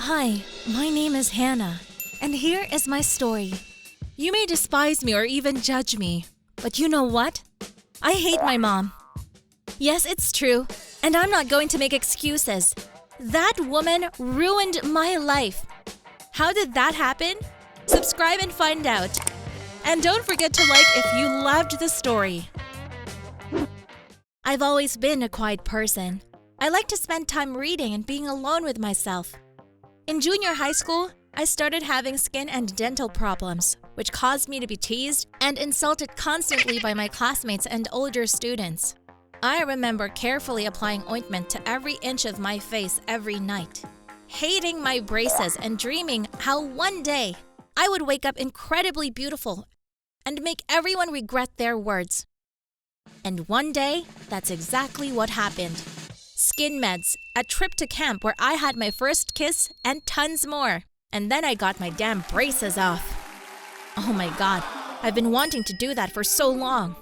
Hi, my name is Hannah, and here is my story. You may despise me or even judge me, but you know what? I hate my mom. Yes, it's true, and I'm not going to make excuses. That woman ruined my life. How did that happen? Subscribe and find out. And don't forget to like if you loved the story. I've always been a quiet person. I like to spend time reading and being alone with myself. In junior high school, I started having skin and dental problems, which caused me to be teased and insulted constantly by my classmates and older students. I remember carefully applying ointment to every inch of my face every night, hating my braces and dreaming how one day I would wake up incredibly beautiful and make everyone regret their words. And one day, that's exactly what happened. Skin meds, a trip to camp where I had my first kiss, and tons more. And then I got my damn braces off. Oh my god, I've been wanting to do that for so long.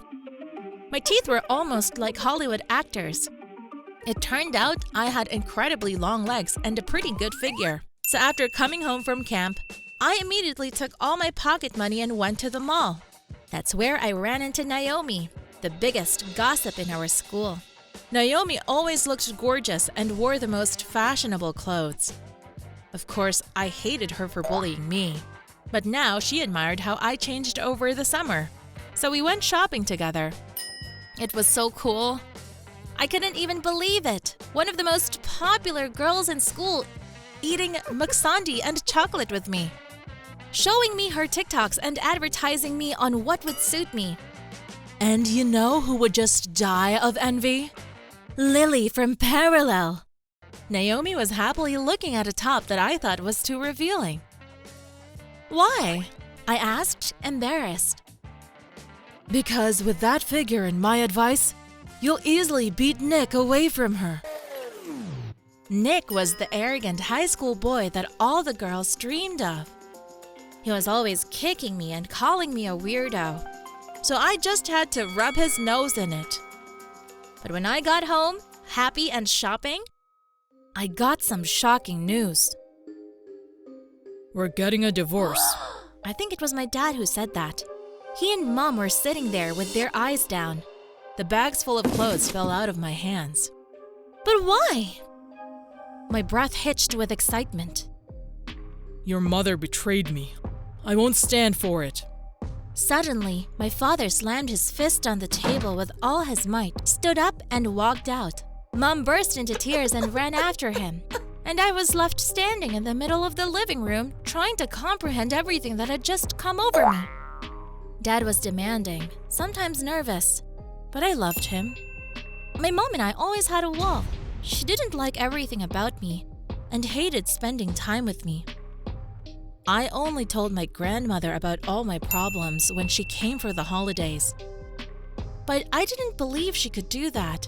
My teeth were almost like Hollywood actors. It turned out I had incredibly long legs and a pretty good figure. So after coming home from camp, I immediately took all my pocket money and went to the mall. That's where I ran into Naomi, the biggest gossip in our school. Naomi always looked gorgeous and wore the most fashionable clothes. Of course, I hated her for bullying me. But now she admired how I changed over the summer. So we went shopping together. It was so cool. I couldn't even believe it. One of the most popular girls in school eating muksundi and chocolate with me. Showing me her TikToks and advertising me on what would suit me. And you know who would just die of envy? Lily from Parallel. Naomi was happily looking at a top that I thought was too revealing. Why? I asked, embarrassed. Because with that figure and my advice, you'll easily beat Nick away from her. Nick was the arrogant high school boy that all the girls dreamed of. He was always kicking me and calling me a weirdo. So I just had to rub his nose in it. But when I got home, happy and shopping, I got some shocking news. We're getting a divorce. I think it was my dad who said that. He and Mom were sitting there with their eyes down. The bags full of clothes fell out of my hands. But why? My breath hitched with excitement. Your mother betrayed me. I won't stand for it. Suddenly, my father slammed his fist on the table with all his might, stood up and walked out. Mom burst into tears and ran after him. And I was left standing in the middle of the living room, trying to comprehend everything that had just come over me. Dad was demanding, sometimes nervous, but I loved him. My mom and I always had a wall. She didn't like everything about me and hated spending time with me. I only told my grandmother about all my problems when she came for the holidays. But I didn't believe she could do that.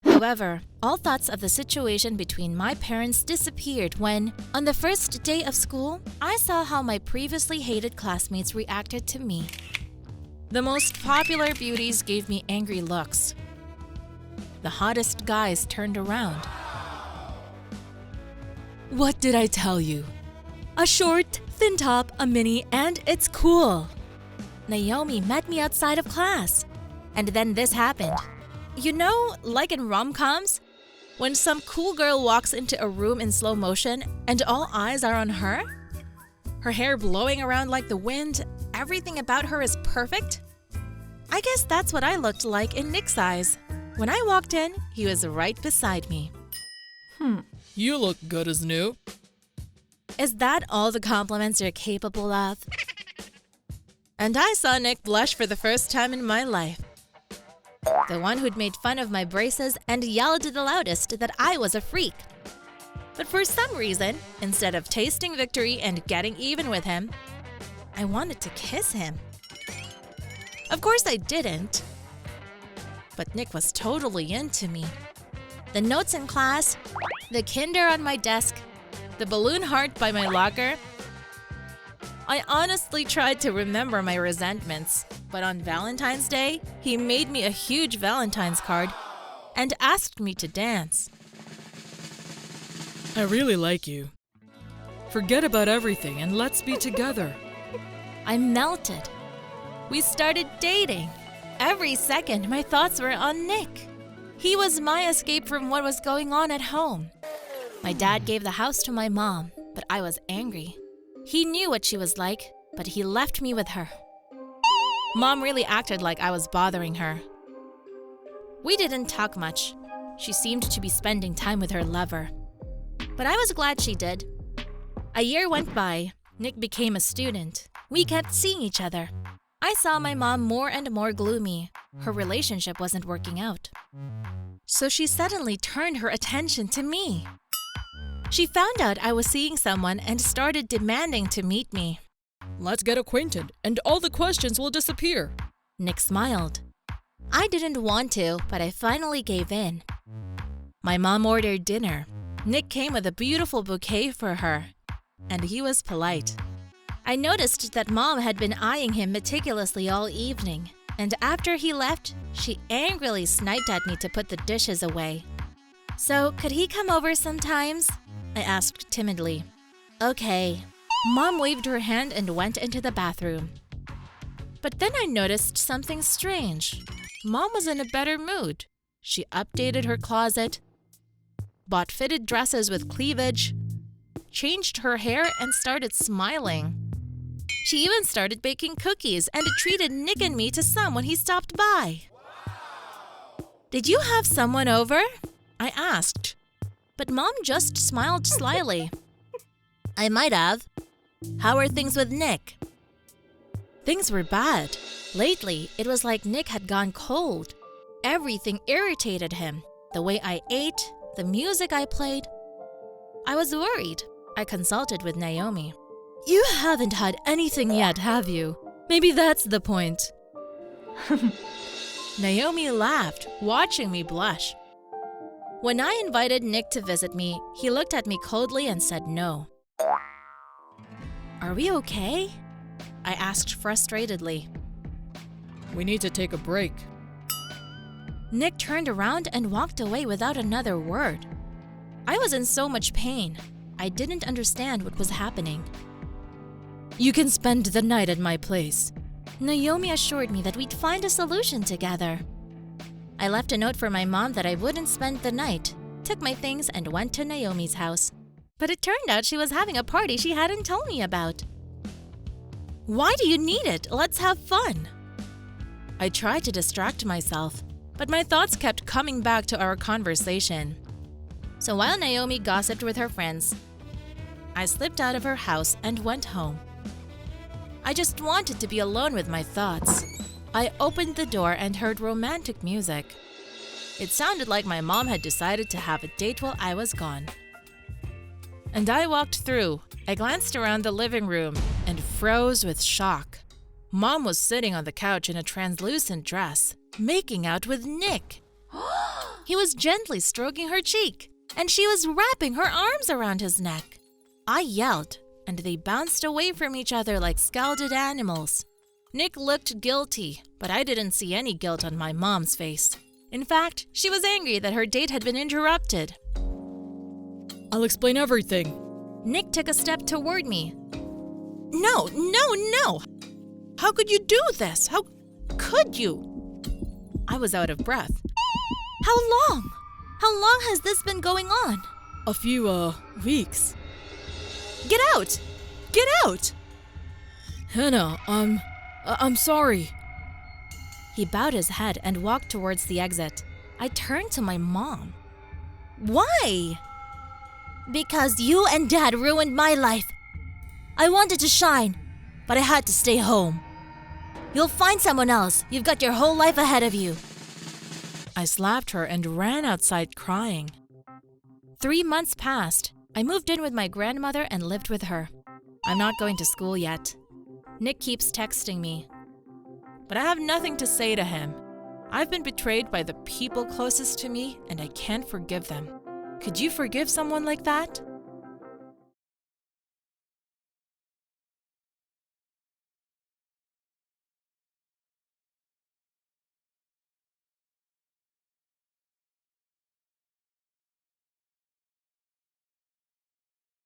However, all thoughts of the situation between my parents disappeared when, on the first day of school, I saw how my previously hated classmates reacted to me. The most popular beauties gave me angry looks. The hottest guys turned around. What did I tell you? A short, thin top, a mini, and it's cool. Naomi met me outside of class. And then this happened. You know, like in rom-coms, when some cool girl walks into a room in slow motion and all eyes are on her? Her hair blowing around like the wind, everything about her is perfect? I guess that's what I looked like in Nick's eyes. When I walked in, he was right beside me. You look good as new. Is that all the compliments you're capable of? And I saw Nick blush for the first time in my life. The one who'd made fun of my braces and yelled the loudest that I was a freak. But for some reason, instead of tasting victory and getting even with him, I wanted to kiss him. Of course I didn't. But Nick was totally into me. The notes in class, the Kinder on my desk, the balloon heart by my locker. I honestly tried to remember my resentments, but on Valentine's Day, he made me a huge Valentine's card and asked me to dance. I really like you. Forget about everything and let's be together. I melted. We started dating. Every second, my thoughts were on Nick. He was my escape from what was going on at home. My dad gave the house to my mom, but I was angry. He knew what she was like, but he left me with her. Mom really acted like I was bothering her. We didn't talk much. She seemed to be spending time with her lover. But I was glad she did. A year went by. Nick became a student. We kept seeing each other. I saw my mom more and more gloomy. Her relationship wasn't working out. So she suddenly turned her attention to me. She found out I was seeing someone and started demanding to meet me. Let's get acquainted and all the questions will disappear. Nick smiled. I didn't want to, but I finally gave in. My mom ordered dinner. Nick came with a beautiful bouquet for her, and he was polite. I noticed that Mom had been eyeing him meticulously all evening, and after he left, she angrily sniped at me to put the dishes away. So, could he come over sometimes? I asked timidly. Okay. Mom waved her hand and went into the bathroom. But then I noticed something strange. Mom was in a better mood. She updated her closet, bought fitted dresses with cleavage, changed her hair, and started smiling. She even started baking cookies and treated Nick and me to some when he stopped by. Did you have someone over? I asked. But Mom just smiled slyly. I might have. How are things with Nick? Things were bad. Lately, it was like Nick had gone cold. Everything irritated him. The way I ate, the music I played. I was worried. I consulted with Naomi. You haven't had anything yet, have you? Maybe that's the point. Naomi laughed, watching me blush. When I invited Nick to visit me, he looked at me coldly and said no. Are we okay? I asked frustratedly. We need to take a break. Nick turned around and walked away without another word. I was in so much pain. I didn't understand what was happening. You can spend the night at my place. Naomi assured me that we'd find a solution together. I left a note for my mom that I wouldn't spend the night, took my things, and went to Naomi's house. But it turned out she was having a party she hadn't told me about. Why do you need it? Let's have fun. I tried to distract myself, but my thoughts kept coming back to our conversation. So while Naomi gossiped with her friends, I slipped out of her house and went home. I just wanted to be alone with my thoughts. I opened the door and heard romantic music. It sounded like my mom had decided to have a date while I was gone. And I walked through. I glanced around the living room and froze with shock. Mom was sitting on the couch in a translucent dress, making out with Nick. He was gently stroking her cheek, and she was wrapping her arms around his neck. I yelled, and they bounced away from each other like scalded animals. Nick looked guilty, but I didn't see any guilt on my mom's face. In fact, she was angry that her date had been interrupted. I'll explain everything. Nick took a step toward me. No! How could you do this? How could you? I was out of breath. How long? How long has this been going on? A few, weeks. Get out! Get out! Hannah, I'm sorry. He bowed his head and walked towards the exit. I turned to my mom. Why? Because you and Dad ruined my life. I wanted to shine, but I had to stay home. You'll find someone else. You've got your whole life ahead of you. I slapped her and ran outside crying. 3 months passed. I moved in with my grandmother and lived with her. I'm not going to school yet. Nick keeps texting me, but I have nothing to say to him. I've been betrayed by the people closest to me, and I can't forgive them. Could you forgive someone like that?